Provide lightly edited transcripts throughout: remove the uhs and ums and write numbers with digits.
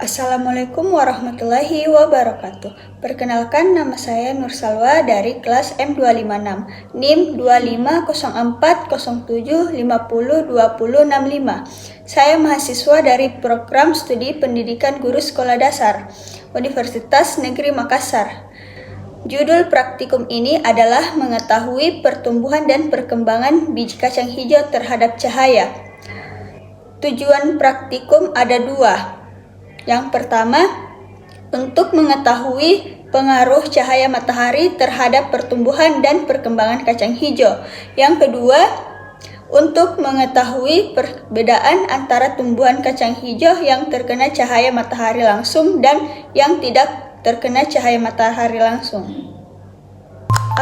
Assalamualaikum warahmatullahi wabarakatuh. Perkenalkan, nama saya Nur Salwa dari kelas M256, NIM 250407502065. Saya mahasiswa dari program studi pendidikan guru sekolah dasar, Universitas Negeri Makassar. Judul praktikum ini adalah mengetahui pertumbuhan dan perkembangan biji kacang hijau terhadap cahaya. Tujuan praktikum ada dua. Yang pertama, untuk mengetahui pengaruh cahaya matahari terhadap pertumbuhan dan perkembangan kacang hijau. Yang kedua, untuk mengetahui perbedaan antara tumbuhan kacang hijau yang terkena cahaya matahari langsung dan yang tidak terkena cahaya matahari langsung.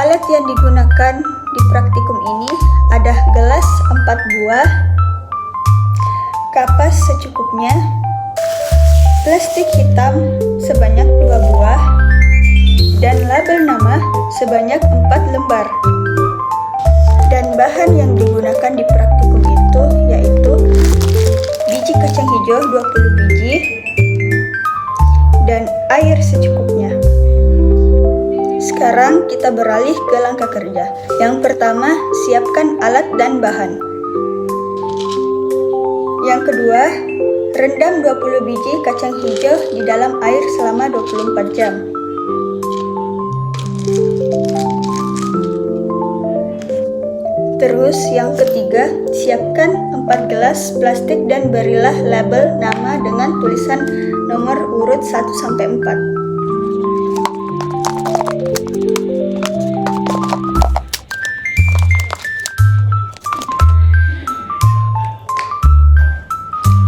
Alat yang digunakan di praktikum ini ada gelas 4 buah, kapas secukupnya, plastik hitam sebanyak 2 buah, dan label nama sebanyak 4 lembar. Dan bahan yang digunakan di praktikum itu yaitu biji kacang hijau 20 biji dan air secukupnya. Sekarang kita beralih ke langkah kerja. Yang pertama, siapkan alat dan bahan. Yang kedua, rendam 20 biji kacang hijau di dalam air selama 24 jam. Terus yang ketiga, siapkan 4 gelas plastik dan berilah label nama dengan tulisan nomor urut 1 sampai 4.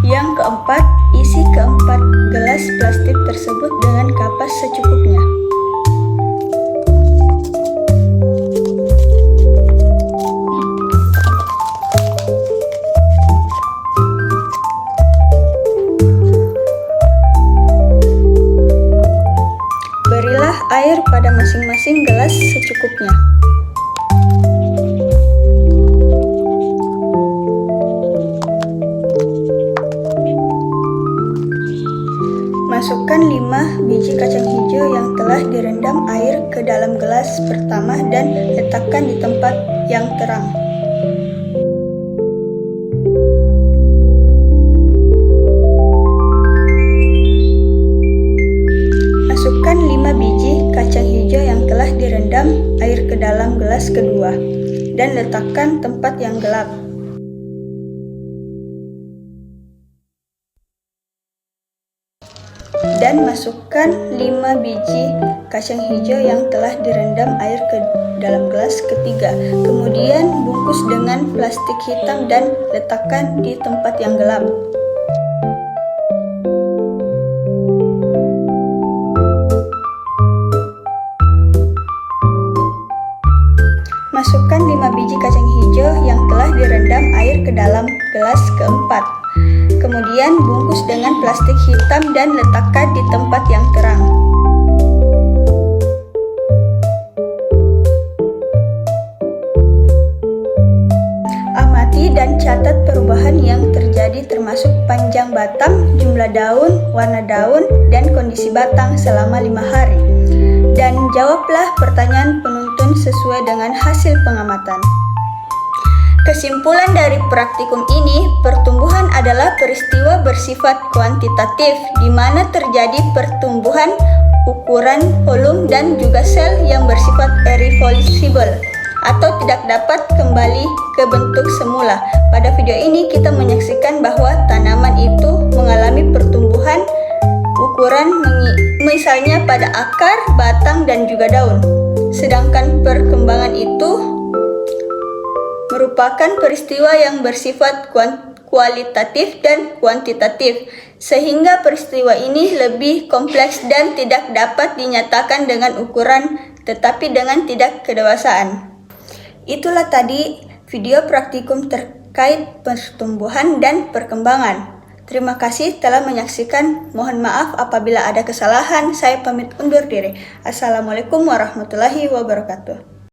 Yang keempat, isi keempat gelas plastik tersebut dengan kapas secukupnya. Berilah air pada masing-masing gelas secukupnya. Masukkan 5 biji kacang hijau yang telah direndam air ke dalam gelas pertama dan letakkan di tempat yang terang. Masukkan 5 biji kacang hijau yang telah direndam air ke dalam gelas kedua dan letakkan tempat yang gelap. Dan masukkan 5 biji kacang hijau yang telah direndam air ke dalam gelas ketiga. Kemudian bungkus dengan plastik hitam dan letakkan di tempat yang gelap. Masukkan 5 biji kacang hijau yang telah direndam air ke dalam gelas keempat. Kemudian bungkus dengan plastik hitam dan letakkan di tempat yang terang. Amati dan catat perubahan yang terjadi termasuk panjang batang, jumlah daun, warna daun, dan kondisi batang selama 5 hari. Dan jawablah pertanyaan penuntun sesuai dengan hasil pengamatan. Kesimpulan dari praktikum ini, pertumbuhan adalah peristiwa bersifat kuantitatif di mana terjadi pertumbuhan ukuran, volume, dan juga sel yang bersifat irreversible atau tidak dapat kembali ke bentuk semula. Pada video ini kita menyaksikan bahwa tanaman itu mengalami pertumbuhan ukuran misalnya pada akar, batang, dan juga daun. Sedangkan perkembangan itu merupakan peristiwa yang bersifat kualitatif dan kuantitatif, sehingga peristiwa ini lebih kompleks dan tidak dapat dinyatakan dengan ukuran, tetapi dengan tidak kedewasaan. Itulah tadi video praktikum terkait pertumbuhan dan perkembangan. Terima kasih telah menyaksikan. Mohon maaf apabila ada kesalahan. Saya pamit undur diri. Assalamualaikum warahmatullahi wabarakatuh.